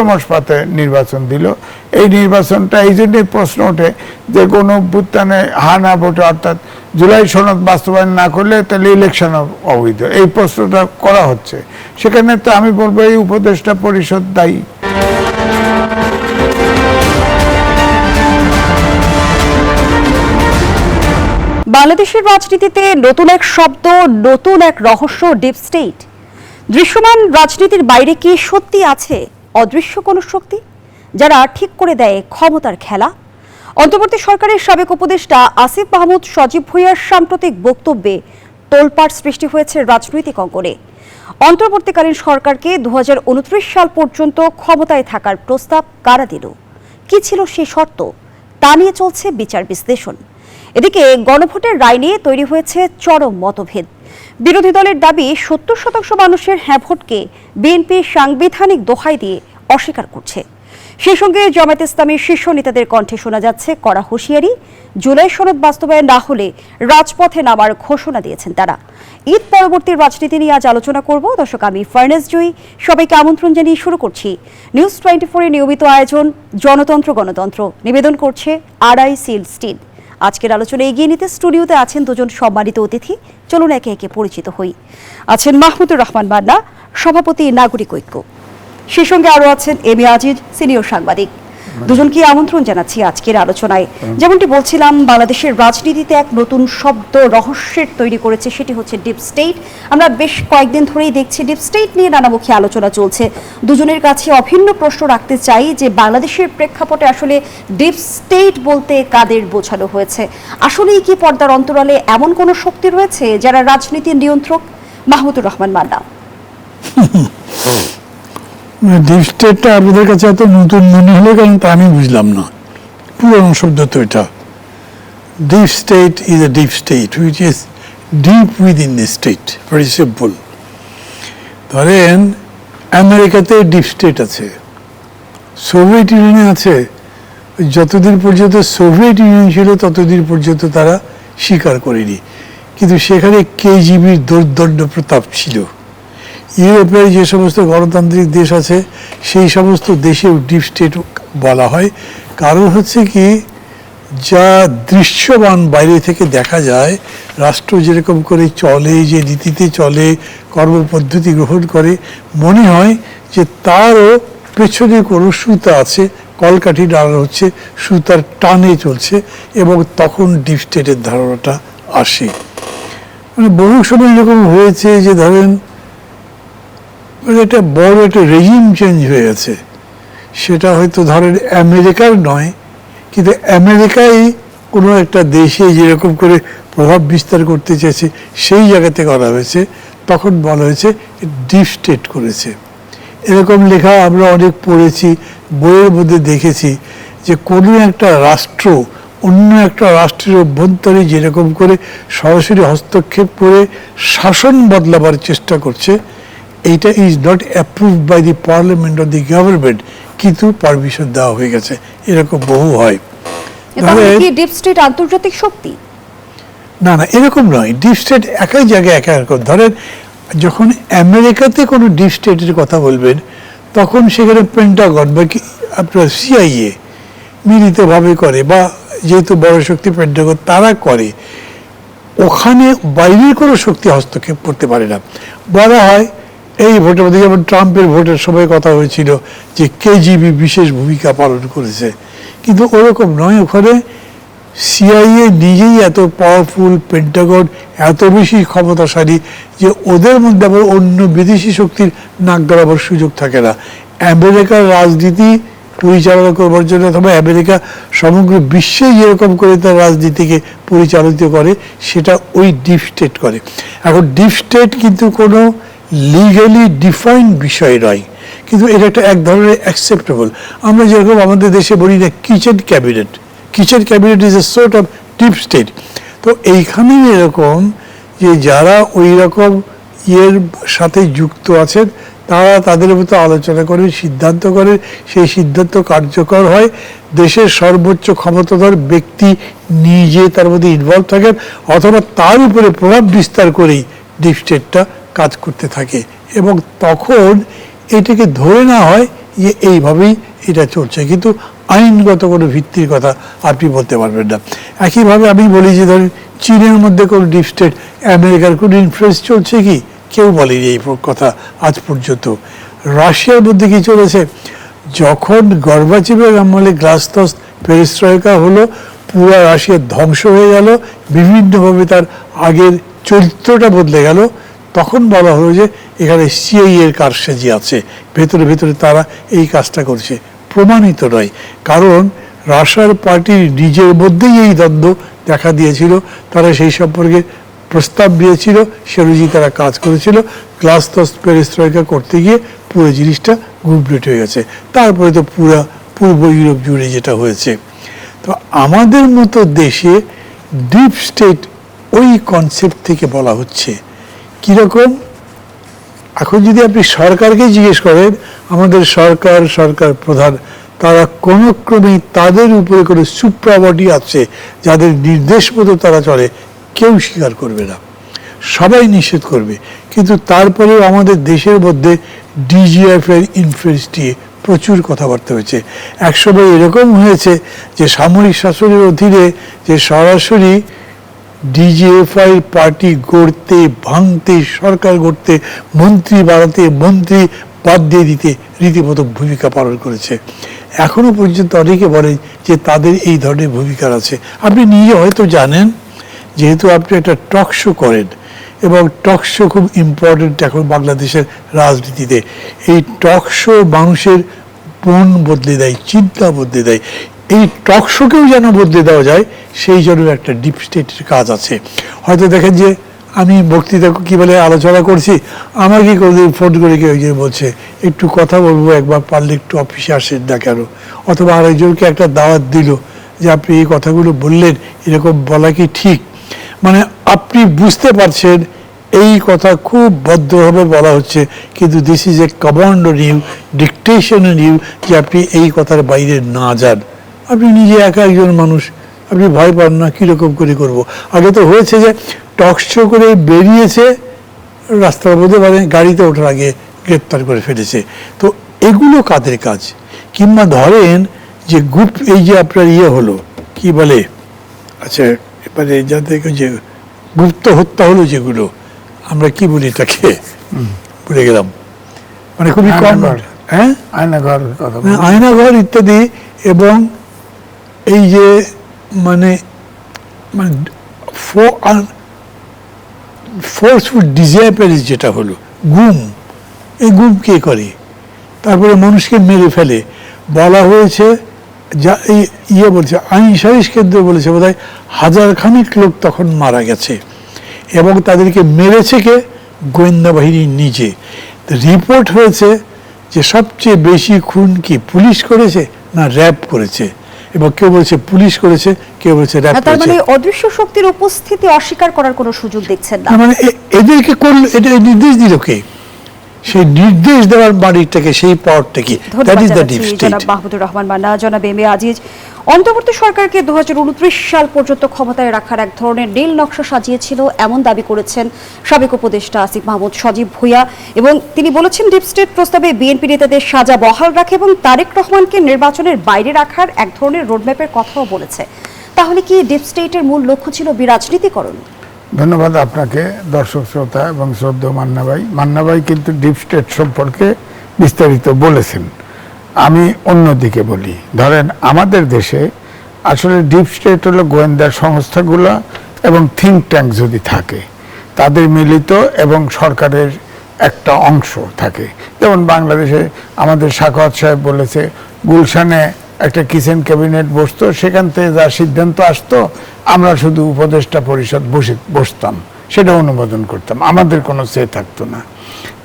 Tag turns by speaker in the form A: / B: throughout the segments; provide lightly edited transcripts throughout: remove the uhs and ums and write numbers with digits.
A: মাস পাতে নির্বাচন দিল। এই নির্বাচনটা এই জন্যই প্রশ্ন ওঠে যে কোনো অভ্যুত্থানে না ভোটে, অর্থাৎ জুলাই সনদ বাস্তবায়ন না করলে তাহলে ইলেকশন অবৈধ, এই প্রশ্নটা করা হচ্ছে। সেখানে তো আমি বলবো এই উপদেষ্টা পরিষদ দায়ী।
B: বাংলাদেশের রাজনীতিতে নতুন এক শব্দ, নতুন এক রহস্য, ডিপ স্টেট। দৃশ্যমান রাজনীতির বাইরে কি সত্যি আছে অদৃশ্য কোনো শক্তি, যারা ঠিক করে দেয় ক্ষমতার খেলা? অন্তর্বর্তী সরকারের সাবেক উপদেষ্টা আসিফ মাহমুদ সজীব ভুঁইয়ার সাম্প্রতিক বক্তব্যে তোলপাড় সৃষ্টি হয়েছে রাজনৈতিক অঙ্গনে। অন্তর্বর্তীকালীন সরকারকে 2029 সাল পর্যন্ত ক্ষমতায় থাকার প্রস্তাব কারা দিল, কি ছিল সেই শর্ত, তা নিয়ে চলছে বিচার বিশ্লেষণ। এদিকে গণভোটের রায় নিয়ে তৈরি হয়েছে চরম মতভেদ। বিরোধী দলের দাবি 70% মানুষের হ্যাঁ ভোটকে বিএনপি সাংবিধানিক দোহাই দিয়ে অস্বীকার করছে। সেই সঙ্গে জামায়াত ইসলামীর শীর্ষ নেতাদের কণ্ঠে শোনা যাচ্ছে কড়া হুঁশিয়ারি, জুলাই সনদ বাস্তবায়ন না হলে রাজপথে নামার ঘোষণা দিয়েছেন তারা। ঈদ পরবর্তী রাজনীতি নিয়ে আজ আলোচনা করব। দর্শক, আমি ফারনাজ জয়ী, সবাইকে আমন্ত্রণ জানিয়ে শুরু করছি নিউজ 24 এর নিয়মিত আয়োজন জনতন্ত্র গণতন্ত্র। নিবেদন করছে আড়াই সিল স্টিল। আজকের আলোচনা এগিয়ে নিতে স্টুডিওতে আছেন দুজন সম্মানিত অতিথি। চলুন একে একে পরিচিত হই। আছেন মাহমুদুর রহমান মান্না, সভাপতি নাগরিক ঐক্য। সেই সঙ্গে আরো আছেন এম এ আজিজ, সিনিয়র সাংবাদিক। দুজনকে আমন্ত্রণ জানাচ্ছি আজকের আলোচনায়। যেমনটি বলছিলাম, বাংলাদেশের রাজনীতিতে এক নতুন শব্দ রহস্যের তৈরি করেছে, সেটি হচ্ছে ডিপ স্টেট। আমরা বেশ কয়েকদিন ধরেই দেখছি ডিপ স্টেট নিয়ে নানামুখী আলোচনা চলছে। দুজনের কাছে অভিন্ন প্রশ্ন রাখতে চাই যে বাংলাদেশের প্রেক্ষাপটে আসলে ডিপ স্টেট বলতে কাদের বোঝানো হয়েছে? আসলেই কি পর্দার অন্তরালে এমন কোনো শক্তি রয়েছে যারা রাজনীতির নিয়ন্ত্রক? মাহমুদুর রহমান মান্না।
C: ডিপ স্টেটটা আপনাদের কাছে এত নতুন মনে হলো কারণ তা আমি বুঝলাম না। পুরনো শব্দ তো এটা। Deep state is a deep state which is deep within the state, very simple. ধরেন আমেরিকাতে ডিপ স্টেট আছে, সোভিয়েত ইউনিয়নে আছে। যতদিন পর্যন্ত সোভিয়েত ইউনিয়ন ছিল ততদিন পর্যন্ত তারা স্বীকার করেনি, কিন্তু সেখানে কেজিবির দুর্দণ্ড প্রতাপ ছিল। ইউরোপের যে সমস্ত গণতান্ত্রিক দেশ আছে সেই সমস্ত দেশে ডিপ স্টেট বলা হয়। কারণ হচ্ছে কি, যা দৃশ্যমান বাইরে থেকে দেখা যায়, রাষ্ট্র যেরকম করে চলে, যে নীতিতে চলে, কর্মপদ্ধতি গ্রহণ করে, মনে হয় যে তারও পেছনে কোনো সুতা আছে, কলকাঠি ডালানো হচ্ছে, সুতার টানে চলছে, এবং তখন ডিপ স্টেটের ধারণাটা আসে। মানে বহু সময় এরকম হয়েছে যে ধরেন একটা বড় একটা রেজিম চেঞ্জ হয়ে গেছে, সেটা হয়তো ধরেন আমেরিকার নয়, কিন্তু আমেরিকায় কোনো একটা দেশে যেরকম করে প্রভাব বিস্তার করতে চেয়েছে সেই জায়গাতে করা হয়েছে, তখন বলা হয়েছে ডিপ স্টেট করেছে। এরকম লেখা আমরা অনেক পড়েছি, বইয়ের মধ্যে দেখেছি যে কোনো একটা রাষ্ট্র অন্য একটা রাষ্ট্রের অভ্যন্তরে যেরকম করে সরাসরি হস্তক্ষেপ করে শাসন বদলাবার চেষ্টা করছে, এইটা is not approved by the parliament or the government, কিন্তু পারমিশন দেওয়া হয়ে গেছে। এরকম বহু হয়।
B: ডিপ স্টেট আন্তর্জাতিক শক্তি?
C: না না, এরকম নয়। ডিপ স্টেট একই জায়গায় এক রকম। ধরেন যখন আমেরিকাতে কোনো ডিপ স্টেটের কথা বলবেন, তখন সেখানে পেন্টাগন বা আপনার সিআইএ মিলিতভাবে করে, বা যেহেতু বড় শক্তি পেন্টাগন তারা করে, ওখানে বাইরের কোনো শক্তি হস্তক্ষেপ করতে পারে না। বলা হয় এই ভোটের মধ্যে, যেমন ট্রাম্পের ভোটের সময় কথা হয়েছিল যে কেজিবি বিশেষ ভূমিকা পালন করেছে, কিন্তু ওরকম নয়। ওখানে সিআইএ নিজেই এত পাওয়ারফুল, পেন্টাগন এত বেশি ক্ষমতাশালী যে ওদের মধ্যে আবার অন্য বিদেশি শক্তির নাক গলাবার সুযোগ থাকে না। আমেরিকার রাজনীতি পরিচালনা করবার জন্য, অথবা আমেরিকা সমগ্র বিশ্বে যেরকম করে তার রাজনীতিকে পরিচালিত করে, সেটা ওই ডিপ স্টেট করে। এখন ডিপ স্টেট কিন্তু কোনো লিগালি ডিফাইন্ড বিষয় নয়, কিন্তু এটা একটা এক ধরনের অ্যাকসেপ্টেবল। আমরা যেরকম আমাদের দেশে বলি না kitchen cabinet, kitchen cabinet is a sort of deep state. তো এইখানেই এরকম যে যারা ওই রকম ইয়ের সাথে যুক্ত আছেন, তারা তাদের মতো আলোচনা করে সিদ্ধান্ত করে, সেই সিদ্ধান্ত কার্যকর হয়। দেশের সর্বোচ্চ ক্ষমতাধর ব্যক্তি নিজে তার মধ্যে ইনভলভ থাকেন, অথবা তার উপরে প্রভাব বিস্তার করেই ডিপ স্টেটটা কাজ করতে থাকে। এবং তখন এটাকে ধরে নেওয়া হয় এইভাবেই এটা চলছে, কিন্তু আইনগত কোনো ভিত্তির কথা আপনি বলতে পারবেন না। একইভাবে আমি বলি যে ধরেন চীনের মধ্যে কোনো ডিপ স্টেট, আমেরিকার কোনো ইনফ্লুয়েন্স চলছে কি, কেউ বলেনি এই কথা আজ পর্যন্ত। রাশিয়ার মধ্যে কি চলেছে, যখন গর্বাচেভের আমলে গ্লাসনস্ট পেরেস্ট্রয়কা হলো, পুরো রাশিয়া ধ্বংস হয়ে গেল, বিভিন্নভাবে তার আগের চরিত্রটা বদলে গেল, তখন বলা হলো যে এখানে সিআইএ এর কারসাজি আছে, ভেতরে ভেতরে তারা এই কাজটা করছে। প্রমাণিত নয়, কারণ রাশিয়ার পার্টির নিজের মধ্যেই এই দ্বন্দ্ব দেখা দিয়েছিল, তারা সেই সম্পর্কে প্রস্তাব দিয়েছিল, সে অনুযায়ী তারা কাজ করেছিল। গ্লাসনস্ট পেরেস্ট্রয়কা করতে গিয়ে পুরো জিনিসটা কমপ্লিট হয়ে গেছে। তারপরে তো পুরো পূর্ব ইউরোপ জুড়ে যেটা হয়েছে। তো আমাদের মতো দেশে ডিপ স্টেট ওই কনসেপ্ট থেকে বলা হচ্ছে কীরকম। এখন যদি আপনি সরকারকে জিজ্ঞেস করেন, আমাদের সরকার প্রধান, তারা কোনো ক্রমেই তাদের উপরে কোনো সুপ্রাবডি আছে যাদের নির্দেশ মতো তারা চলে, কেউ স্বীকার করবে না, সবাই নিষেধ করবে। কিন্তু তারপরেও আমাদের দেশের মধ্যে ডিজিএফ এর ইনফ্লুয়েন্স নিয়ে প্রচুর কথাবার্তা হয়েছে। একসময় এরকম হয়েছে যে সামরিক শাসনের অধীনে যে সরাসরি ডিজিএফআই পার্টি গড়তে, ভাঙতে, সরকার গড়তে, মন্ত্রী বাড়াতে, মন্ত্রী বাদ দিয়ে দিতে রীতিমতো ভূমিকা পালন করেছে। এখনো পর্যন্ত অনেকে বলেন যে তাদের এই ধরনের ভূমিকা আছে। আপনি নিজে হয়তো জানেন, যেহেতু আপনি একটা টক শো করেন, এবং টক শো খুব ইম্পর্টেন্ট এখন বাংলাদেশের রাজনীতিতে। এই টক শো মানুষের মন বদলে দেয়, চিন্তা বদলে দেয়। এই টক শোকেও যেন বদলে দেওয়া যায়, সেই জন্য একটা ডিপ স্টেটের কাজ আছে। হয়তো দেখেন যে আমি বক্তৃতা কী বলে আলোচনা করছি, আমাকে কোনোদিন ফোন করে কেউ একজন বলছে একটু কথা বলবো, একবার পারলে একটু অফিসে আসেন না কেন, অথবা আরেকজনকে একটা দাওয়াত দিল যে আপনি এই কথাগুলো বললেন, এরকম বলা কি ঠিক। মানে আপনি বুঝতে পারছেন এই কথা খুব ভদ্রভাবে বলা হচ্ছে, কিন্তু this is a command on you, dictation on you, যে আপনি এই কথার বাইরে না যান। আপনি নিজে একা একজন মানুষ, আপনি ভয় পান না, কীরকম করে করব। আগে তো হয়েছে যে টক শো করে বেরিয়েছে, রাস্তার মধ্যে মানে গাড়িতে ওঠার আগে গ্রেপ্তার করে ফেলেছে। তো এগুলো কাদের কাজ? কিংবা ধরেন যে গুপ্ত, এই যে আপনার হলো কি বলে, আচ্ছা এবারে যাদের যে গুপ্ত হত্যা হলো, যেগুলো আমরা কি বলি তাকে, ভুলে গেলাম, মানে খুবই কম, হ্যাঁ আয়নাঘর ইত্যাদি, এবং এই যে মানে ফোর্সফুল ডিসঅ্যাপিয়ারেন্স যেটা হলো, গুম, এই গুম কে করে? তারপরে মানুষকে মেরে ফেলে। বলা হয়েছে যা এই বলছে, আইন সালিশ কেন্দ্র বলেছে বোধহয় 1000 খানিক লোক তখন মারা গেছে, এবং তাদেরকে মেরেছে কে? গোয়েন্দা বাহিনী নিজে। রিপোর্ট হয়েছে যে সবচেয়ে বেশি খুন কি পুলিশ করেছে না র্যাব করেছে, এবং কেউ বলছে পুলিশ করেছে, কেউ বলছে র্যাব করেছে।
B: তার মানে অদৃশ্য শক্তির উপস্থিতি অস্বীকার করার কোনো সুযোগ দেখছেন না।
C: মানে এদেরকে করলে, এটা নির্দেশ দিল কে? সেই নির্দেশ দেওয়ার বাড়িটাকে, সেই পাওয়ারটা কি? That is the deep state.
B: জনাব মাহমুদুর রহমান মান্না, জনাব এম এ আজিজ, অন্তর্বর্তী সরকারকে 2029 সাল পর্যন্ত ক্ষমতায় রাখার এক ধরনের নীল নকশা সাজিয়েছিল, এমন দাবি করেছেন সাবেক উপদেষ্টা আসিফ মাহমুদ সজীব ভুঁইয়া, এবং তিনি বলেছেন ডিপ স্টেট প্রস্তাবে বিএনপি নেতাদের সাজা বহাল রাখে এবং তারেক রহমানকে নির্বাচনের বাইরে রাখার এক ধরনের রোডম্যাপের কথাও বলেছে। তাহলে কি ডিপ স্টেটের মূল লক্ষ্য ছিল বিরাজনীতিকরণ?
A: ধন্যবাদ আপনাকে, দর্শক শ্রোতা এবং শ্রদ্ধেয় মান্না ভাই কিন্তু ডিপ স্টেট সম্পর্কে বিস্তারিত বলেছেন। আমি অন্যদিকে বলি, ধরেন আমাদের দেশে আসলে ডিপ স্টেট হলো গোয়েন্দা সংস্থাগুলো এবং থিঙ্ক ট্যাঙ্ক যদি থাকে, তাদের মিলিত এবং সরকারের একটা অংশ থাকে। যেমন বাংলাদেশে আমাদের সাখাওয়াত সাহেব বলেছে, গুলশানে একটা কিচেন ক্যাবিনেট বসতো, সেখান থেকে যা সিদ্ধান্ত আসতো আমরা শুধু উপদেষ্টা পরিষদ বসতাম, সেটা অনুমোদন করতাম, আমাদের কোনো সে থাকতো না,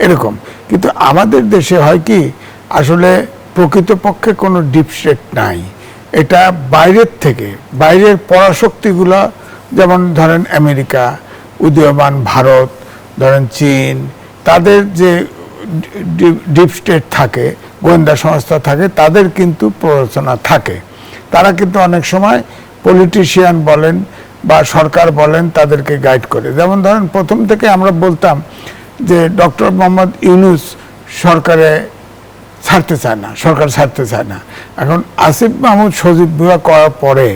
A: এরকম। কিন্তু আমাদের দেশে হয় কি, আসলে প্রকৃতপক্ষে কোনো ডিপ স্টেট নাই। এটা বাইরের থেকে, বাইরের পরাশক্তিগুলো, যেমন ধরেন আমেরিকা, উদীয়মান ভারত, ধরেন চীন, তাদের যে ডিপ স্টেট থাকে, গোয়েন্দা সংস্থা থাকে, তাদের কিন্তু প্ররোচনা থাকে। তারা কিন্তু অনেক সময় পলিটিশিয়ান বলেন বা সরকার বলেন, তাদেরকে গাইড করে। যেমন ধরেন প্রথম থেকে আমরা বলতাম যে ডক্টর মোহাম্মদ ইউনূস সরকারে ছাড়তে চায় না, সরকার ছাড়তে চায় না। এখন আসিফ মাহমুদ সজীব ভুয়া করার পরে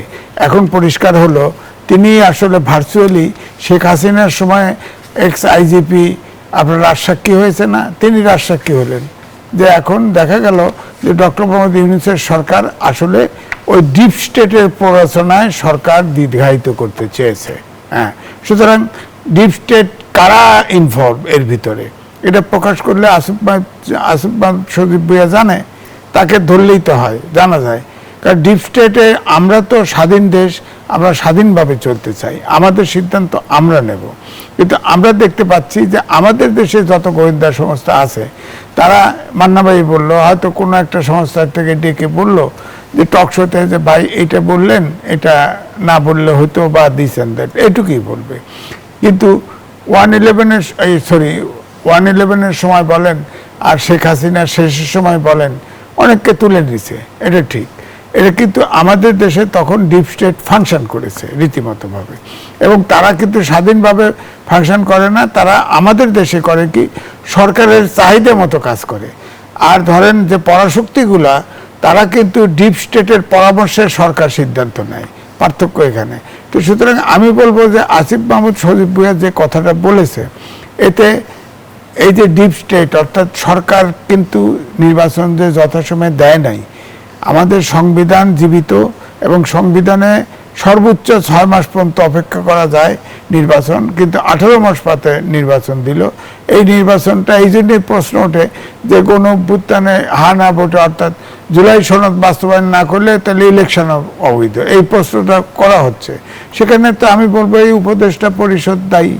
A: এখন পরিষ্কার হলো তিনি আসলে ভার্চুয়ালি শেখ হাসিনার সময় এক্স আইজিপি আপনার রাজসাক্ষী হয়েছে না, তিনি রাজসাক্ষী হলেন। যে এখন দেখা গেল যে ডক্টর মোহাম্মদ ইউনূসের সরকার আসলে ওই ডিপ স্টেটের প্ররোচনায় সরকার দীর্ঘায়িত করতে চেয়েছে। হ্যাঁ, সুতরাং ডিপ স্টেট কারা ইনভলভ এর ভিতরে এটা প্রকাশ করলে আসিফ মাহমুদ সজীব ভুইয়া জানে, তাকে ধরলেই তো হয়, জানা যায়। কারণ ডিপ স্টেটে আমরা তো স্বাধীন দেশ, আমরা স্বাধীনভাবে চলতে চাই, আমাদের সিদ্ধান্ত আমরা নেব। কিন্তু আমরা দেখতে পাচ্ছি যে আমাদের দেশে যত গোয়েন্দা সংস্থা আছে তারা, মান্না ভাই বললো, হয়তো কোনো একটা সংস্থার থেকে ডেকে বললো যে টক শোতে যে ভাই এটা বললেন, এটা না বললে হয়তো বা দিস অ্যান্ড দ্যাট, এটুকুই বলবে। কিন্তু 111-এর সময় বলেন আর শেখ হাসিনার শেষের সময় বলেন, অনেককে তুলে দিছে, এটা ঠিক। এটা কিন্তু আমাদের দেশে তখন ডিপ স্টেট ফাংশন করেছে রীতিমতোভাবে, এবং তারা কিন্তু স্বাধীনভাবে ফাংশন করে না, তারা আমাদের দেশে করে কি সরকারের চাহিদা মতো কাজ করে। আর ধরেন যে পরাশক্তিগুলা, তারা কিন্তু ডিপ স্টেটের পরামর্শে সরকার সিদ্ধান্ত নেয়, পার্থক্য এখানে। তো সুতরাং আমি বলবো যে আসিফ মাহমুদ সজীব ভুইয়া যে কথাটা বলেছে, এতে এই যে ডিপ স্টেট অর্থাৎ সরকার কিন্তু নির্বাচন যে যথাসময়ে দেয় নাই, আমাদের সংবিধান জীবিত এবং সংবিধানে সর্বোচ্চ 6 মাস পর্যন্ত অপেক্ষা করা যায় নির্বাচন, কিন্তু 18 মাস পাতে নির্বাচন দিল। এই নির্বাচনটা এই জন্যই প্রশ্ন ওঠে যে কোনো অভ্যুত্থানে হা না ভোটে অর্থাৎ জুলাই সনদ বাস্তবায়ন না করলে তাহলে ইলেকশন অবৈধ, এই প্রশ্নটা করা হচ্ছে। সেখানে তো আমি বলবো এই উপদেষ্টা পরিষদ দায়ী।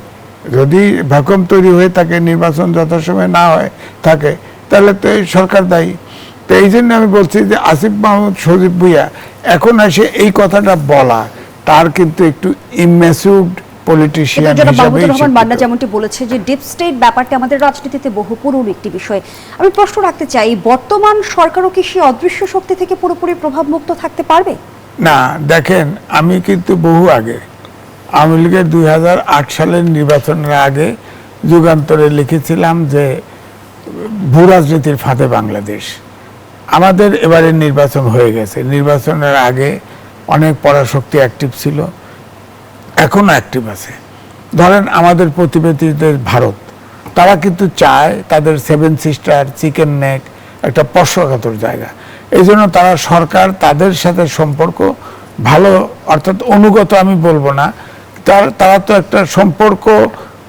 A: যদি ভ্যাকুয়াম তৈরি হয়ে থাকে, নির্বাচন যথাসময়ে না হয় থাকে, তাহলে তো এই সরকার দায়ী। তো এই জন্য আমি বলছি যে আসিফ মাহমুদ সজীব ভুইয়া এখন এসে এই কথাটা বলা, তার কিন্তু একটু ইম্যাচিউরড পলিটিশিয়ান হিসেবে
B: মান্না যেমনটি বলেছে যে ডিপ স্টেট ব্যাপারটা আমাদের রাজনীতিতে বহু পুরনো একটি বিষয়। আমি প্রশ্ন রাখতে চাই, বর্তমান সরকারও কি সেই অদৃশ্য শক্তি থেকে পুরোপুরি প্রভাবমুক্ত থাকতে পারবে?
A: না, দেখেন আমি কিন্তু বহু আগে আওয়ামী লীগের 2008 সালের নির্বাচনের আগে যুগান্তরে লিখেছিলাম যে ভূ রাজনীতির ফাঁদে বাংলাদেশ। আমাদের এবারে নির্বাচন হয়ে গেছে, নির্বাচনের আগে অনেক পরাশক্তি অ্যাক্টিভ ছিল, এখনো অ্যাক্টিভ আছে। ধরেন আমাদের প্রতিবেশীদের ভারত, তারা কিন্তু চায় তাদের 7 সিস্টার চিকেন নেক একটা স্পর্শকাতর জায়গা, এই জন্য তারা সরকার তাদের সাথে সম্পর্ক ভালো, অর্থাৎ অনুগত আমি বলবো না, তারা তো একটা সম্পর্ক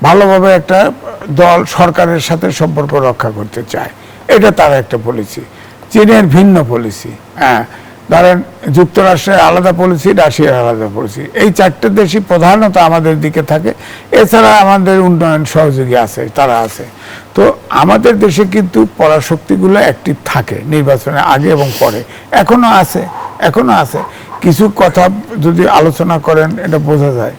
A: ভালোভাবে একটা দল সরকারের সাথে সম্পর্ক রক্ষা করতে চায়, এটা তার একটা পলিসি। চীনের ভিন্ন পলিসি, হ্যাঁ, ধরেন যুক্তরাষ্ট্রের আলাদা পলিসি, রাশিয়ার আলাদা পলিসি, এই 4টে দেশই প্রধানত আমাদের দিকে থাকে। এছাড়া আমাদের উন্নয়ন সহযোগী আছে, তারা আছে। তো আমাদের দেশে কিন্তু পরাশক্তিগুলো অ্যাক্টিভ থাকে নির্বাচনের আগে এবং পরে, এখনো আছে। কিছু কথা যদি আলোচনা করেন এটা বোঝা যায়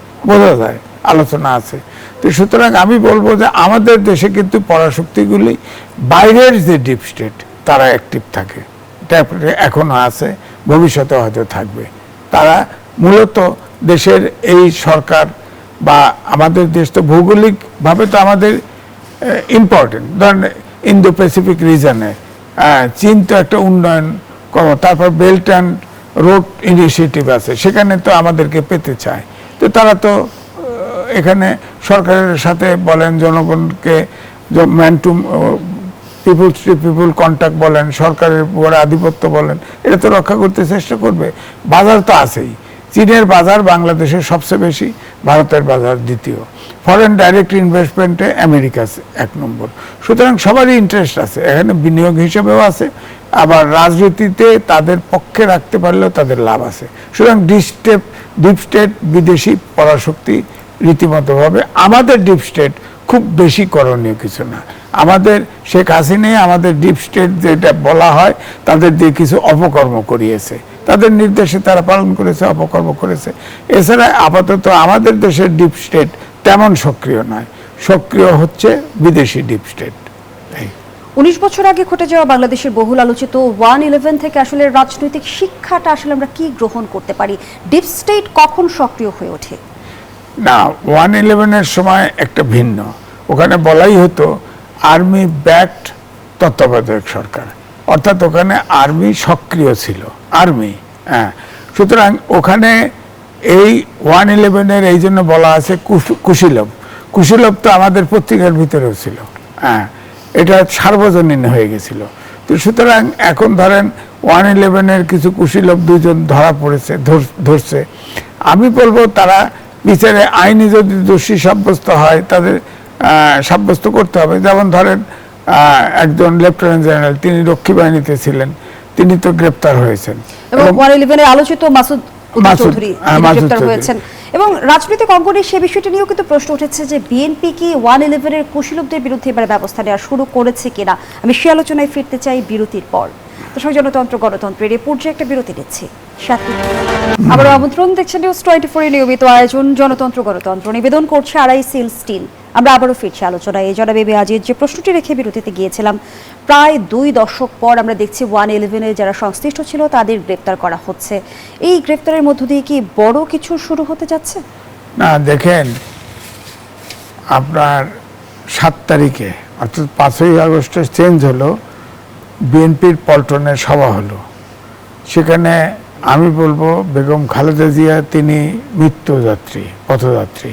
A: আলোচনা আছে। তো সুতরাং আমি বলবো যে আমাদের দেশে কিন্তু পরাশক্তিগুলি বাইরের যে ডিপ স্টেট তারা অ্যাক্টিভ থাকে, এখনো আছে, ভবিষ্যতে হয়তো থাকবে। তারা মূলত দেশের এই সরকার বা আমাদের দেশ তো ভৌগোলিকভাবে তো আমাদের ইম্পর্টেন্ট, ধরেন ইন্দো প্যাসিফিক রিজনে চীন তো একটা উন্নয়ন কর্ম, তারপর বেল্ট অ্যান্ড রোড ইনিশিয়েটিভ আছে, সেখানে তো আমাদেরকে পেতে চায়। তো তারা তো এখানে সরকারের সাথে বলেন, জনগণকে man to people to people contact বলেন, সরকারের উপরে আধিপত্য বলেন, এটা তো রক্ষা করতে চেষ্টা করবে। বাজার তো আছেই, চীনের বাজার বাংলাদেশের সবচেয়ে বেশি, ভারতের বাজার দ্বিতীয়, ফরেন ডাইরেক্ট ইনভেস্টমেন্টে আমেরিকা 1 নম্বর। সুতরাং সবারই ইন্টারেস্ট আছে এখানে, বিনিয়োগ হিসেবেও আছে, আবার রাজনীতিতে তাদের পক্ষে রাখতে পারলেও তাদের লাভ আছে। সুতরাং ডিপ স্টেট বিদেশি পরাশক্তি রীতিমতোভাবে, আমাদের ডিপ স্টেট খুব বেশি করণীয় কিছু না। আমাদের শেখ হাসিনা আমাদের ডিপ স্টেট যেটা বলা হয় তাদের দিয়ে কিছু অপকর্ম করিয়েছে, তাদের নির্দেশে তারা পালন করেছে, অপকর্ম করেছে। এছাড়া আপাতত আমাদের দেশের ডিপ স্টেট তেমন সক্রিয় নয়, সক্রিয় হচ্ছে বিদেশি ডিপ স্টেট।
B: 19 বছর আগে ঘটে যাওয়া বাংলাদেশের বহুল আলোচিত 1/11 থেকে আসলে রাজনৈতিক শিক্ষাটা আসলে আমরা কি গ্রহণ করতে পারি? ডিপ স্টেট কখন সক্রিয় হয়ে ওঠে?
A: না, 1/11-এর সময় একটা ভিন্ন, ওখানে বলাই হতো আর্মি ব্যাকড তত্ত্বাবধায়ক সরকার, অর্থাৎ ওখানে আর্মি সক্রিয় ছিল, আর্মি। হ্যাঁ, সুতরাং ওখানে এই 111-এর এই জন্য বলা আছে কুশীলব। কুশীলব তো আমাদের পত্রিকার ভিতরেও ছিল, হ্যাঁ, এটা সার্বজনীন হয়ে গেছিল। তো সুতরাং এখন ধরেন 111-এর কিছু কুশীলব দুজন ধরা পড়েছে, ধরছে। আমি বলবো তারা বিচারে আইনি যদি দোষী সাব্যস্ত হয় তাদের সাব্যস্ত করতে হবে। যেমন ধরেন একজন লেফটেন্যান্ট জেনারেল, তিনি রক্ষী বাহিনীতে ছিলেন, তিনি তো গ্রেপ্তার হয়েছেন।
B: এবং 111-এর আলোচিত মাসুদ চৌধুরী গ্রেপ্তার
A: চৌধুরী
B: হয়েছেন। এবং রাজনৈতিক অঙ্গনে সে বিষয়টি নিয়েও কিন্তু প্রশ্ন উঠেছে যে বিএনপি কি 111-এর কুশীলবদের বিরুদ্ধে এবার ব্যবস্থা নেওয়া শুরু করেছে কিনা। আমি সে আলোচনায় ফিরতে চাই বিরতির পর। দর্শক, জনতন্ত্র গণতন্ত্রের এই পর্যায়ে একটা বিরতি নিচ্ছি। সাথে আবারও আমন্ত্রণ, দেখছেন নিউজ 24-এর নিয়মিত আয়োজন জনতন্ত্র গণতন্ত্র। নিবেদন করছে আড়াই সিল স্টিল। আমরা আবারও ফিরছি আলোচনায়। জনাব এম এ আজিজ, যে প্রশ্নটি রেখে বিরতিতে গিয়েছিলাম, প্রায় 2 দশক পর আমরা দেখছি 111-এ যারা সংশ্লিষ্ট ছিল তাদের গ্রেপ্তার করা হচ্ছে। এই গ্রেপ্তারের মধ্য দিয়ে কি বড় কিছু শুরু হতে যাচ্ছে?
A: না, দেখেন, আপনার 7 তারিখে অর্থাৎ 5ই আগস্টে চেঞ্জ হলো, বিএনপির পল্টনের সভা হলো। সেখানে আমি বলবো বেগম খালেদা জিয়া তিনি মৃত্যুযাত্রী, পথযাত্রী।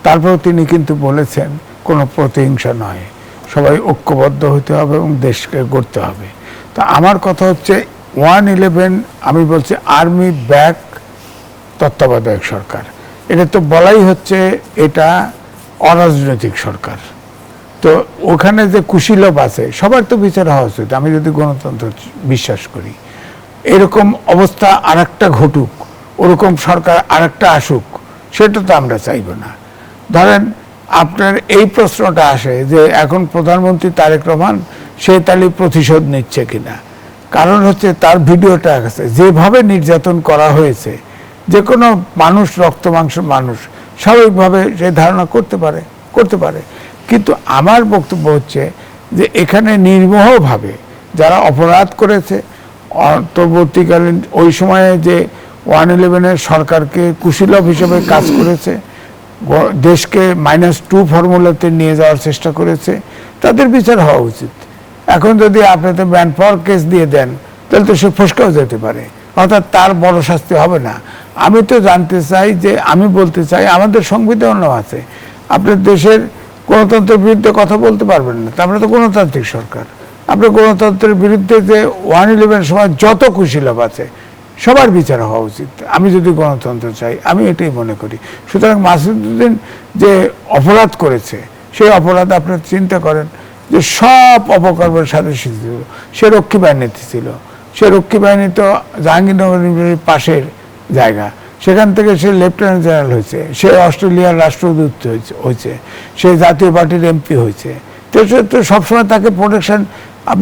A: তারপর তিনি কিন্তু বলেছেন কোনো প্রতিহিংসা নয়, সবাই ঐক্যবদ্ধ হতে হবে এবং দেশকে গড়তে হবে। তো আমার কথা হচ্ছে 111 আমি বলছি আর্মি ব্যাক তত্ত্বাবধায়ক সরকার। এটা তো বলাই হচ্ছে এটা অরাজনৈতিক সরকার। তো ওখানে যে কুশীলব আছে সবার তো বিচার হওয়া উচিত। আমি যদি গণতন্ত্র বিশ্বাস করি, এরকম অবস্থা আরেকটা ঘটুক, ওরকম সরকার আরেকটা আসুক, সেটা তো আমরা চাইব না। ধরেন আপনার এই প্রশ্নটা আসে যে এখন প্রধানমন্ত্রী তারেক রহমান সে তাহলে প্রতিশোধ নিচ্ছে কিনা। কারণ হচ্ছে তার ভিডিওটা আছে, যেভাবে নির্যাতন করা হয়েছে, যে কোনো মানুষ, রক্ত মাংসের মানুষ স্বাভাবিকভাবে সে ধারণা করতে পারে। কিন্তু আমার বক্তব্য হচ্ছে যে এখানে নির্মোহভাবে যারা অপরাধ করেছে, অন্তর্বর্তীকালীন ওই সময়ে যে 111-এর সরকারকে কুশীলব হিসেবে কাজ করেছে, দেশকে -2 ফর্মুলাতে নিয়ে যাওয়ার চেষ্টা করেছে, তাদের বিচার হওয়া উচিত। এখন যদি আপনাদের ম্যান পাওয়ার কেস দিয়ে দেন তাহলে তো সে ফসকাও যেতে পারে, অর্থাৎ তার বড় শাস্তি হবে না। আমি তো জানতে চাই যে, আমি বলতে চাই আমাদের সংবিধানও আছে, আপনার দেশের গণতন্ত্রের বিরুদ্ধে কথা বলতে পারবেন না। আমরা তো গণতান্ত্রিক সরকার। আপনার গণতন্ত্রের বিরুদ্ধে যে 111 সময় যত কুশীলব আছে সবার বিচার হওয়া উচিত। আমি যদি গণতন্ত্র চাই, আমি এটাই মনে করি। সুতরাং মাসুদউদ্দিন যে অপরাধ করেছে, সেই অপরাধ আপনার চিন্তা করেন যে সব অপকর্মের সাথে ছিল। সে রক্ষী বাহিনীতে ছিল, সে রক্ষী বাহিনী তো জাহাঙ্গীরনগর ইউনিভার্সিটির পাশের জায়গা, সেখান থেকে সে লেফটেন্যান্ট জেনারেল হয়েছে, সে অস্ট্রেলিয়ার রাষ্ট্রদূত হয়েছে, সে জাতীয় পার্টির এমপি হয়েছে। তো সবসময় তাকে প্রোটেকশন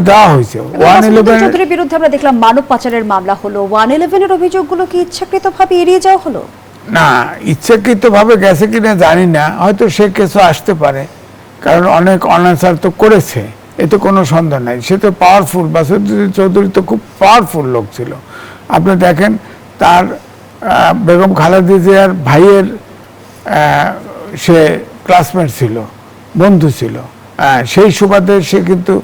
A: দেওয়া হয়েছে।
B: 111 চৌধুরীর বিরুদ্ধে আমরা দেখলাম মানব পাচারের মামলা হলো। 111-এর অভিযোগগুলো কি ইচ্ছাকৃতভাবে এড়িয়ে যাওয়া হলো?
A: না, ইচ্ছাকৃতভাবে গেছে কিনা জানি না, হয়তো সে কেসও আসতে পারে, কারণ অনেক অনাচার তো করেছে, এতে কোনো সন্দেহ নাই। সে তো পাওয়ারফুল, মাসুদউদ্দিন চৌধুরী তো খুব পাওয়ারফুল লোক ছিল। আপনি দেখেন তার বেগম খালেদা জিয়ার ভাইয়ের সে ক্লাসমেট ছিল, বন্ধু ছিল, সেই সুবাদে সে কিন্তু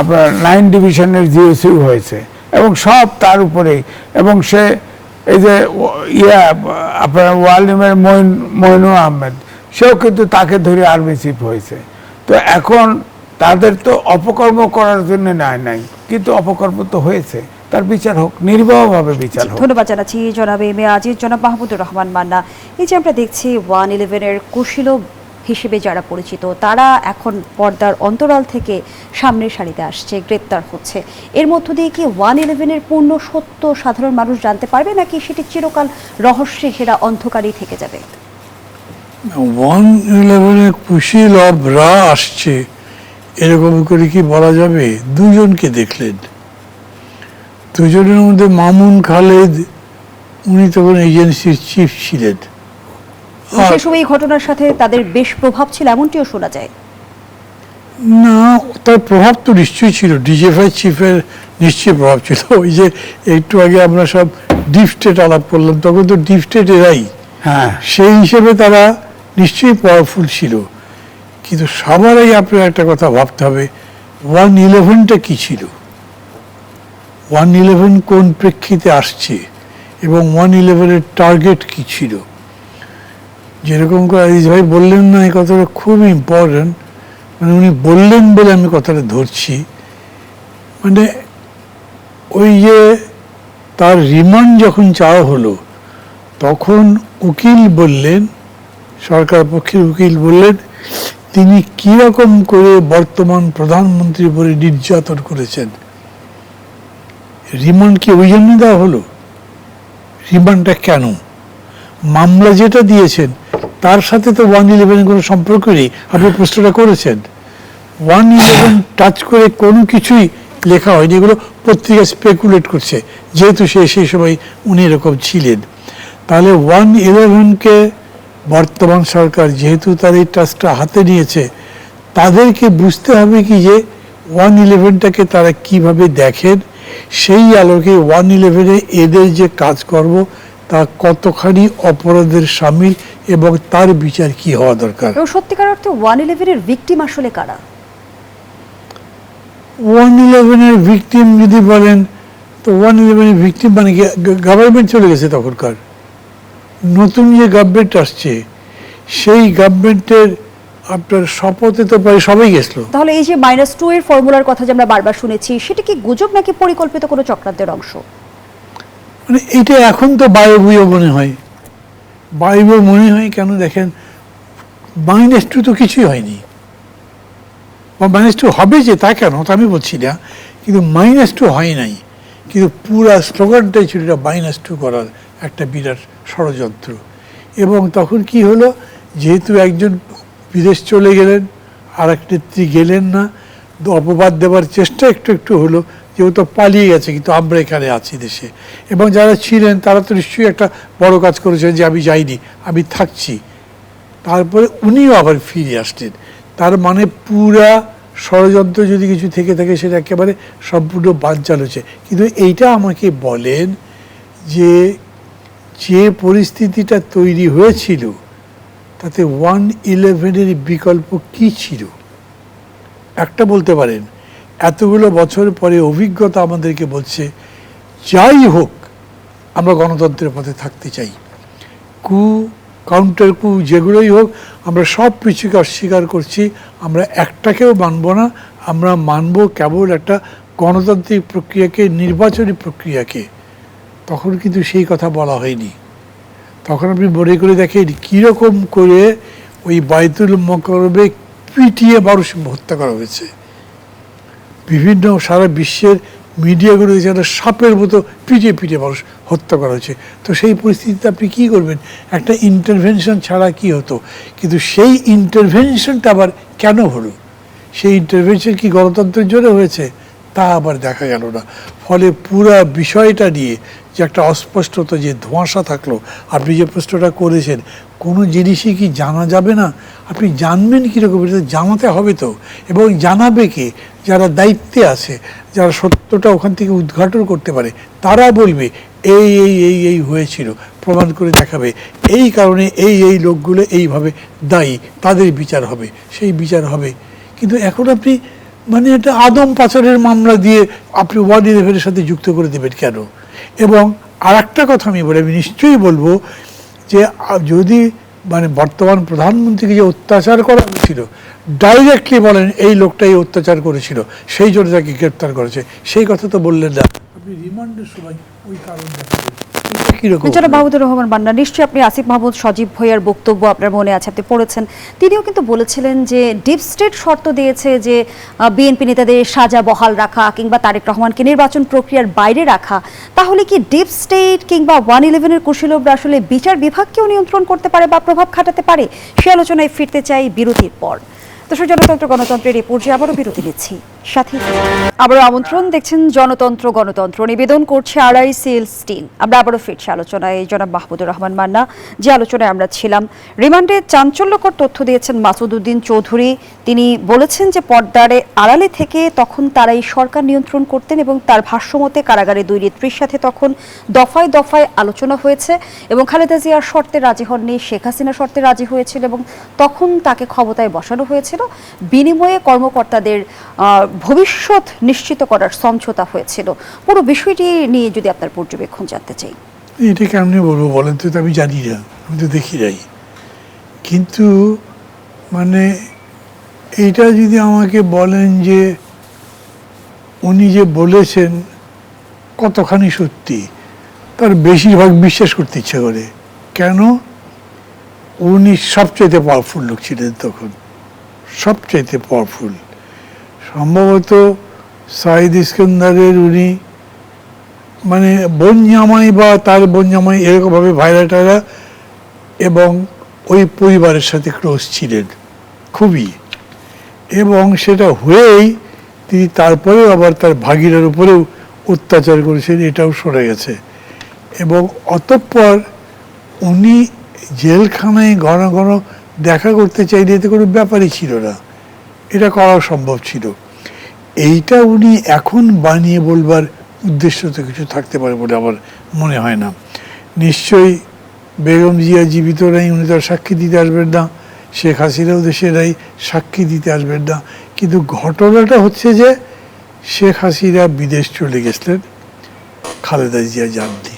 A: আপনার 9 ডিভিশনের জিওসিও হয়েছে এবং সব তার উপরেই। এবং সে এই যে আপনার ওয়ালিমের মইনুল আহমেদ, সেও কিন্তু তাকে ধরে আর্মি চিফ হয়েছে। তো এখন তাদের তো অপকর্ম করার জন্য নাই, কিন্তু অপকর্ম তো হয়েছে, তার বিচার হোক, নির্ভয়ভাবে বিচার হোক।
B: ধন্যবাদ জানাচ্ছি জনাব এম এ আজিজ। জনাব মাহমুদুর রহমান মান্না, এই যে আমরা দেখছি 111-এর কুশীলব হিসেবে যারা পরিচিত তারা এখন পর্দার অন্তরাল থেকে সামনের সারিতে আসছে, গ্রেপ্তার হচ্ছে, এর মধ্য দিয়ে কি 111-এর পূর্ণ সত্য সাধারণ মানুষ জানতে পারবে, নাকি সেটি চিরকাল রহস্যে ঘেরা অন্ধকারই থেকে যাবে?
C: 111-এ কুশীলবরা আসছে এরকম করে কি বলা যাবে? দুজনকে দেখলেন, দুজনের মধ্যে মামুন খালেদ, উনি তখন এজেন্সির চিফ ছিলেন।
B: সেই সময় এই ঘটনার সাথে তাদের বেশ প্রভাব ছিল এমনটিও শোনা যায়।
C: না, তার প্রভাব তো নিশ্চয়ই ছিল, ডিজিএফআই চিফের নিশ্চয়ই প্রভাব ছিল। ওই যে একটু আগে আমরা সব ডিপ স্টেট আলাপ করলাম, তখন তো ডিপ স্টেট এরাই,
A: হ্যাঁ,
C: সেই হিসেবে তারা নিশ্চয়ই পাওয়ারফুল ছিল। কিন্তু সবারই আপনার একটা কথা ভাবতে হবে, 111-টা কি ছিল? 111 কোন প্রেক্ষিতে আসছে এবং 111-এর টার্গেট কি ছিল। যেরকম করে আজিজ ভাই বললেন না, এই কথাটা খুব ইম্পর্টেন্ট, মানে উনি বললেন বলে আমি কথাটা ধরছি। মানে ওই যে তার রিমান্ড যখন চাওয়া হলো, তখন উকিল বললেন, সরকার পক্ষের উকিল বললেন, তিনি কিরকম করে বর্তমান প্রধানমন্ত্রীর উপরে নির্যাতন করেছেন। রিমান্ড কি ওই জন্য দেওয়া হলো? রিমান্ডটা কেন? মামলা যেটা দিয়েছেন তার সাথে তো 111 কোনো সম্পর্ক নেই। আপনি প্রশ্নটা করেছেন, 111 টাচ করে কোনো কিছুই লেখা হয়নি, এগুলো পত্রিকা স্পেকুলেট করছে, যেহেতু সেই সময় উনি এরকম ছিলেন। তাহলে 111-কে বর্তমান সরকার যেহেতু তার এই টাস্কটা হাতে নিয়েছে, তাদেরকে বুঝতে হবে কি যে 111টাকে তারা কিভাবে দেখেন, সেই আলোকে 111-এ এদের যে কাজকর্ম তা কতখানি অপরাধের সামিল এবং তার বিচার কি হওয়া দরকার।
B: এবং সত্যিকার অর্থে 111-এর ভিকটিম আসলে কারা?
C: 111-এর ভিকটিম যদি বলেন তো 111-এর ভিকটিম মানে কি গভর্নমেন্ট চলে গেছে তখনকার। নতুন যে গভর্নমেন্ট আসছে সেই গভর্নমেন্টের আপনার শপথে তো প্রায় সবাই গেছিল।
B: তাহলে এই যে -2 এর ফর্মুলার কথা যে আমরা বারবার শুনেছি, সেটা কি গুজব নাকি পরিকল্পিত কোনো চক্রান্তের অংশ?
C: মানে এটা এখন তো বায়বীয় মনে হয়, বায়বীয় মনে হয় কেন দেখেন, -2 তো কিছুই হয়নি, বা -2 হবে যে তা কেন তা আমি বলছি না, কিন্তু -2 হয় নাই, কিন্তু পুরা স্লোগানটাই ছিল এটা -2 করার একটা বিরাট ষড়যন্ত্র। এবং তখন কি হলো, যেহেতু একজন বিদেশ চলে গেলেন, আর এক নেত্রী গেলেন না, অপবাদ দেওয়ার চেষ্টা একটু একটু হলো, যেহেতু পালিয়ে গেছে কিন্তু আমরা এখানে আছি দেশে, এবং যারা ছিলেন তারা তো নিশ্চয়ই একটা বড় কাজ করেছেন যে আমি যাইনি, আমি থাকছি। তারপরে উনিও আবার ফিরে আসলেন। তার মানে পুরা ষড়যন্ত্র যদি কিছু থেকে থাকে সেটা একেবারে সম্পূর্ণ বানচাল হচ্ছে। কিন্তু এইটা আমাকে বলেন যে যে পরিস্থিতিটা তৈরি হয়েছিল তাতে 111-এর বিকল্প কি ছিল? একটা বলতে পারেন, এতগুলো বছর পরে অভিজ্ঞতা আমাদেরকে বলছে যাই হোক আমরা গণতন্ত্রের পথে থাকতে চাই, কাউন্টার কু যেগুলোই হোক আমরা সব কিছুকে অস্বীকার করছি, আমরা একটাকেও মানব না, আমরা মানব কেবল একটা গণতান্ত্রিক প্রক্রিয়াকে, নির্বাচনী প্রক্রিয়াকে। তখন কিন্তু সেই কথা বলা হয়নি। তখন আপনি মনে করে দেখেন কীরকম করে ওই বায়তুল মোকাররমে পিটিয়ে মানুষ হত্যা করা হয়েছে। বিভিন্ন সারা বিশ্বের মিডিয়াগুলো যেন সাপের মতো পিটিয়ে পিটিয়ে মানুষ হত্যা করা হয়েছে। তো সেই পরিস্থিতিতে আপনি কী করবেন? একটা ইন্টারভেনশন ছাড়া কি হতো? কিন্তু সেই ইন্টারভেনশনটা আবার কেন হলো? সেই ইন্টারভেনশন কি গণতন্ত্রের জন্য হয়েছে? তা আবার দেখা গেল না। ফলে পুরা বিষয়টা নিয়ে যে একটা অস্পষ্টতা, যে ধোঁয়াশা থাকলো। আপনি যে প্রশ্নটা করেছেন, কোনো জিনিসই কি জানা যাবে না? আপনি জানবেন কীরকম? এটা জানাতে হবে তো, এবং জানাবে কে? যারা দায়িত্বে আছে, যারা সত্যটা ওখান থেকে উদ্ঘাটন করতে পারে, তারা বলবে এই এই এই এই হয়েছিল, প্রমাণ করে দেখাবে, এই কারণে এই এই লোকগুলো এইভাবে দায়ী, তাদের বিচার হবে, সেই বিচার হবে। কিন্তু এখন আপনি মানে একটা আদম পাচারের মামলা দিয়ে আপনি 111-এর সাথে যুক্ত করে দেবেন কেন? এবং আর একটা কথা আমি নিশ্চয়ই বলবো যে যদি মানে বর্তমান প্রধানমন্ত্রীকে যে অত্যাচার করা হয়েছিল, ডাইরেক্টলি বলেন এই লোকটাই অত্যাচার করেছিল, সেই জন্য তাকে গ্রেপ্তার করেছে, সেই কথা তো বললেন না। আপনি রিমান্ডের সময় ওই কারণ দেখাবেন।
B: জনাব মাহমুদুর রহমান মান্না, নিশ্চয়ই আপনি আসিফ মাহমুদ সজীব ভুঁইয়ার বক্তব্য আপনার মনে আছে, আপনি পড়েছেন। তিনিও কিন্তু বলেছিলেন যে ডিপ স্টেট শর্ত দিয়েছে যে বিএনপি নেতাদের সাজা বহাল রাখা কিংবা তারেক রহমানকে নির্বাচন প্রক্রিয়ার বাইরে রাখা। তাহলে কি ডিপ স্টেট কিংবা 111-এর কুশীলবরা আসলে বিচার বিভাগকেও নিয়ন্ত্রণ করতে পারে বা প্রভাব খাটাতে পারে? সে আলোচনায় ফিরতে চাই বিরতির পর। দর্শক, জনতন্ত্র গণতন্ত্রের এই পর্যায়ে আবারও বিরতি নিচ্ছি, সাথে আবারও আমন্ত্রণ। দেখছেন জনতন্ত্র গণতন্ত্র, নিবেদন করছে RICL স্টিল। আমরা আবারও ফিরছি আলোচনায়। জনাব মাহমুদুর রহমান মান্না, যে আলোচনায় আমরা ছিলাম, রিমান্ডে চাঞ্চল্যকর তথ্য দিয়েছেন মাসুদ উদ্দিন চৌধুরী। তিনি বলেছেন যে পর্দারে আড়ালে থেকে তখন তারাই সরকার নিয়ন্ত্রণ করতেন এবং তার ভাষ্যমতে কারাগারে দুই নেত্রীর সাথে তখন দফায় দফায় আলোচনা হয়েছে এবং খালেদা জিয়ার শর্তে রাজি হননি, শেখ হাসিনা শর্তে রাজি হয়েছিল এবং তখন তাকে ক্ষমতায় বসানো হয়েছিল। বিনিময়ে কর্মকর্তাদের ভবিষ্যৎ নিশ্চিত করার সমঝোতা হয়েছিল। পুরো বিষয়টি নিয়ে যদি আপনার পর্যবেক্ষণ জানতে চাই।
C: এটা কেমনি বলবো বলেন তো, আমি জানি না, আমি তো দেখি যাই। কিন্তু মানে এইটা যদি আমাকে বলেন যে উনি যে বলেছেন কতখানি সত্যি, তার বেশিরভাগ বিশ্বাস করতে ইচ্ছা করে। কেন? উনি সবচাইতে পাওয়ারফুল লোক ছিলেন তখন, সবচাইতে পাওয়ারফুল। সম্ভবত সাইদ ইস্কন্দারের উনি মানে বোন জামাই বা তার বোন জামাই এরকমভাবে ভাইরাটারা, এবং ওই পরিবারের সাথে ক্লোজ ছিলেন খুবই। এবং সেটা হয়েই তিনি তারপরেও আবার তার ভাগিনার উপরেও অত্যাচার করেছেন, এটাও শোনা গেছে। এবং অতঃপর উনি জেলখানায় ঘন ঘন দেখা করতে চাইলে এতে কোনো ব্যাপারই ছিল না, এটা করাও সম্ভব ছিল। এইটা উনি এখন বানিয়ে বলবার উদ্দেশ্য তো কিছু থাকতে পারে বলে আমার মনে হয় না। নিশ্চয়ই বেগম জিয়া জীবিত নাই, উনি তো আর সাক্ষী দিতে আসবেন না, শেখ হাসিনাও দেশে নাই, সাক্ষী দিতে আসবেন না। কিন্তু ঘটনাটা হচ্ছে যে শেখ হাসিনা বিদেশ চলে গেছিলেন খালেদা জিয়া জানতে,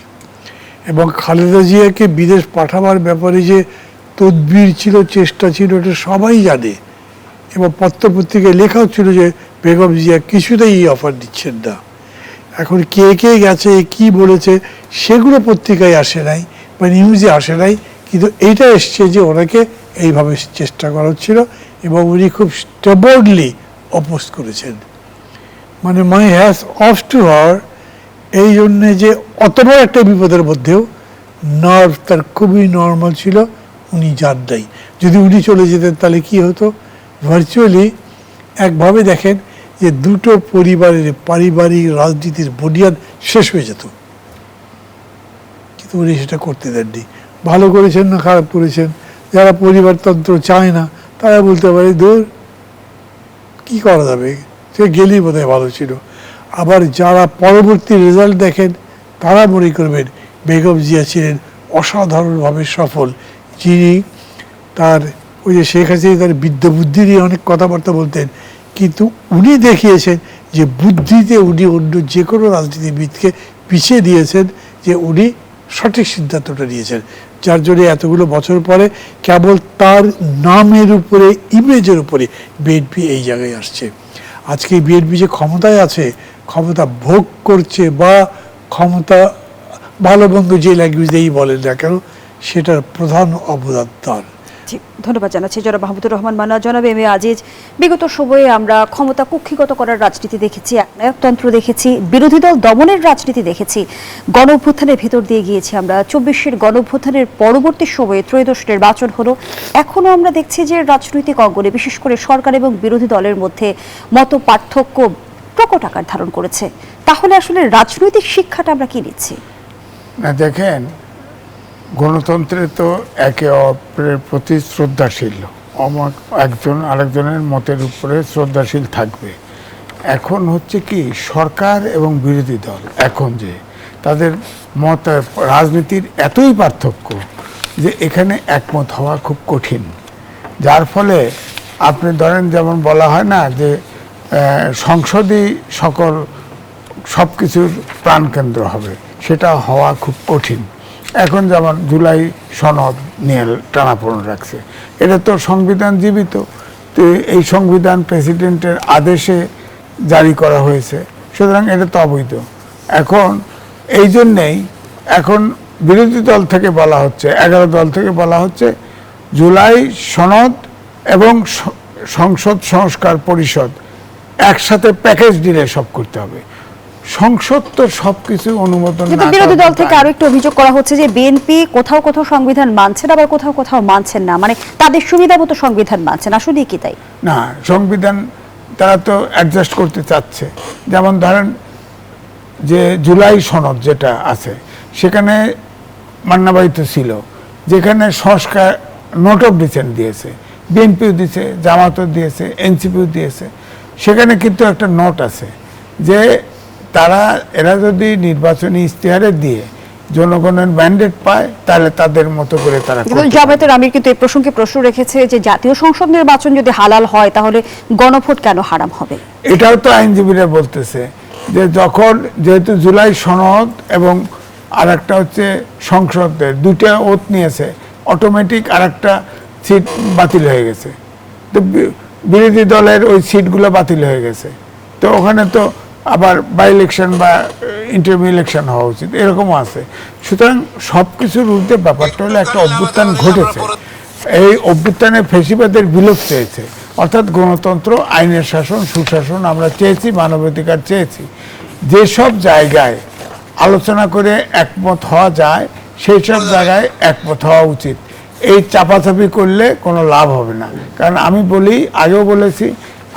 C: এবং খালেদা জিয়াকে বিদেশ পাঠাবার ব্যাপারে যে তদবির ছিল, চেষ্টা ছিল, এটা সবাই জানে। এবং পত্রপত্রিকায় লেখাও ছিল যে বেগম জিয়া কিছুতেই এই অফার দিচ্ছেন না। এখন কে কে গেছে, কি বলেছে, সেগুলো পত্রিকায় আসে নাই বা নিউজে আসে নাই, কিন্তু এইটা এসছে যে ওনাকে এইভাবে চেষ্টা করা হচ্ছিল, এবং উনি খুব স্টেবলি অপোজ করেছেন। মানে মাই হ্যাজ অফ টু হার, এই জন্যে যে অত বড় একটা বিপদের মধ্যেও নার্ভ তার খুবই নর্মাল ছিল, উনি যান নাই। যদি উনি চলে যেতেন তাহলে কি হতো? ভার্চুয়ালি একভাবে দেখেন যে দুটো পরিবারের পারিবারিক রাজনীতির বুনিয়াদ শেষ হয়ে যেত। কিন্তু উনি সেটা করতে দেননি। ভালো করেছেন না খারাপ করেছেন, যারা পরিবারতন্ত্র চায় না তারা বলতে পারে দূর কি করা যাবে, সে গেলেই বোধহয় ভালো ছিল। আবার যারা পরবর্তী রেজাল্ট দেখেন তারা মনে করবেন বেগম জিয়া ছিলেন অসাধারণভাবে সফল, যিনি তার ওই যে শেখ হাসিনা তার বিদ্যা বুদ্ধি নিয়ে অনেক কথাবার্তা বলতেন, কিন্তু উনি দেখিয়েছেন যে বুদ্ধিতে উনি অন্য যে কোনো রাজনীতিবিদকে পিছিয়ে দিয়েছেন, যে উনি সঠিক সিদ্ধান্তটা নিয়েছেন, যার জন্য এতগুলো বছর পরে কেবল তার নামের উপরে, ইমেজের উপরে বিএনপি এই জায়গায় আসছে। আজকে বিএনপি যে ক্ষমতায় আছে, ক্ষমতা ভোগ করছে বা ক্ষমতা ভালো মন্দ যে ল্যাঙ্গুয়েজ দিয়েই বলেন না কেন, সেটার প্রধান অবদান তার।
B: ধন্যবাদ জানাচ্ছি জনাব মাহমুদুর রহমান মান্না। জনাব এম এ আজিজ, বিগত সময়ে আমরা ক্ষমতা কুক্ষিগত করার রাজনীতি দেখেছি, একনায়কতন্ত্র দেখেছি, বিরোধী দল দমনের রাজনীতি দেখেছি, গণ অভ্যুত্থানের ভেতর দিয়ে গিয়েছি আমরা। 24-এর গণ অভ্যুত্থানের পরবর্তী সময়ে ত্রয়োদশ নির্বাচন হলো, এখনো আমরা দেখছি যে রাজনৈতিক অঙ্গনে বিশেষ করে সরকার এবং বিরোধী দলের মধ্যে মত পার্থক্য প্রকট আকার ধারণ করেছে। তাহলে আসলে রাজনৈতিক শিক্ষাটা আমরা কি নিচ্ছি?
A: না দেখেন, গণতন্ত্রে তো একে অপরের প্রতি শ্রদ্ধাশীল, একজন আরেকজনের মতের উপরে শ্রদ্ধাশীল থাকবে। এখন হচ্ছে কি, সরকার এবং বিরোধী দল এখন যে তাদের মত রাজনীতির এতই পার্থক্য যে এখানে একমত হওয়া খুব কঠিন। যার ফলে আপনি ধরেন, যেমন বলা হয় না যে সংসদই সব কিছুর প্রাণকেন্দ্র হবে, সেটা হওয়া খুব কঠিন। এখন যেমন জুলাই সনদ নিয়ে টানাপোড়েন রাখছে, এটা তো সংবিধান জীবিত, তো এই সংবিধান প্রেসিডেন্টের আদেশে জারি করা হয়েছে, সুতরাং এটা তো অবৈধ। এখন এই জন্যেই এখন বিরোধী দল থেকে বলা হচ্ছে, 11 দল থেকে বলা হচ্ছে জুলাই সনদ এবং সংসদ সংস্কার পরিষদ একসাথে প্যাকেজ দিলে সব করতে হবে। সংসদ তো সবকিছু অনুমোদন,
B: কিন্তু বিরোধী দল থেকে আরো একটু অভিযোগ করা হচ্ছে যে বিএনপি কোথাও কোথাও সংবিধান মানছেন, আবার কোথাও কোথাও মানছেন না, মানে তাদের সুবিধা মতো সংবিধান মানছেন। আসলে কি তাই?
A: না, সংবিধান তারা তো অ্যাডজাস্ট করতে চাচ্ছে। যেমন ধরেন যে জুলাই সনদ যেটা আছে, সেখানে মান্নাবাই তো ছিল, যেখানে সংস্কার নোট অফ ডিসেন্ট দিয়েছে, বিএনপিও দিয়েছে, জামাতও দিয়েছে, এনসিপিও দিয়েছে। সেখানে কিন্তু একটা নোট আছে যে এরা যদি নির্বাচনী ইশতেহারে দিয়ে জনগণের ম্যান্ডেট পায়, তাহলে তাদের মতো করে তারা করতে পারে।
B: জামায়াতের আমির কিন্তু এই প্রসঙ্গে প্রশ্ন রেখেছে যে জাতীয় সংসদ নির্বাচন যদি হালাল হয় তাহলে গণভোট কেন হারাম হবে?
A: এটাও তো আইনজীবীরা বলতেছে যে যখন যেহেতু জুলাই সনদ এবং আরেকটা হচ্ছে সংসদের দুইটা ওত নিয়েছে, অটোমেটিক আরেকটা সিট বাতিল হয়ে গেছে, তো বিরোধী দলের ওই সিটগুলো বাতিল হয়ে গেছে, তো ওখানে তো আবার বাই ইলেকশন বা ইন্টারভিউ ইলেকশন হওয়া উচিত, এরকমও আছে। সুতরাং সব কিছুর ঊর্ধ্বে ব্যাপারটা হলো একটা অভ্যুত্থান ঘটেছে, এই অভ্যুত্থানে ফ্যাসিবাদের বিলোপ চেয়েছে, অর্থাৎ গণতন্ত্র, আইনের শাসন, সুশাসন আমরা চেয়েছি, মানবাধিকার চেয়েছি। যেসব জায়গায় আলোচনা করে একমত হওয়া যায় সেই সব জায়গায় একমত হওয়া উচিত। এই চাপাচাপি করলে কোনো লাভ হবে না। কারণ আমি বলি, আগেও বলেছি,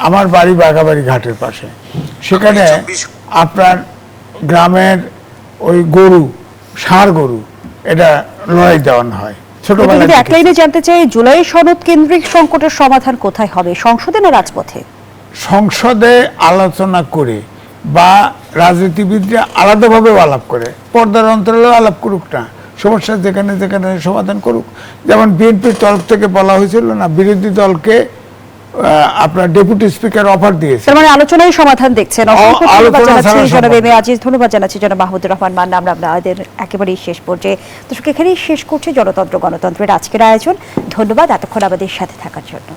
A: আমার বাড়ি বাঘাবাড়ি ঘাটের পাশে, সেখানে আপনার গ্রামের ওই গরু, ষাঁড় গরু, এটা লড়াই দেওয়ানো হয় ছোটবেলায়।
B: যদি এক লাইনে জানতে চাই, জুলাই সনদ কেন্দ্রিক সংকটের সমাধান কোথায় হবে, সংসদে না রাজপথে?
A: সংসদে আলোচনা করে বা রাজনীতিবিদরা আলাদাভাবে আলাপ করে, পর্দার অন্তরালেও আলাপ করুক না, সমস্যা যেখানে যেখানে সমাধান করুক। যেমন বিএনপির তরফ থেকে বলা হয়েছিল না, বিরোধী দলকে আপনার ডেপুটি স্পিকার অফার দিয়েছে,
B: তার মানে আলোচনায় সমাধান দেখছেন। অসংখ্য ধন্যবাদ
A: আলোচনা
B: জানাচ্ছি
A: ছাড়া
B: জনাব
A: সম্ভব
B: এম এ আজিজ, ধন্যবাদ জানাচ্ছি জনাব মাহমুদুর রহমান মান্না। আমরা আপনাদের একেবারেই শেষ পর্যায়ে দর্শক এখানেই শেষ করছি জনতন্ত্র গণতন্ত্রের আজকের আয়োজন। ধন্যবাদ এতক্ষণ আমাদের সাথে থাকার জন্য।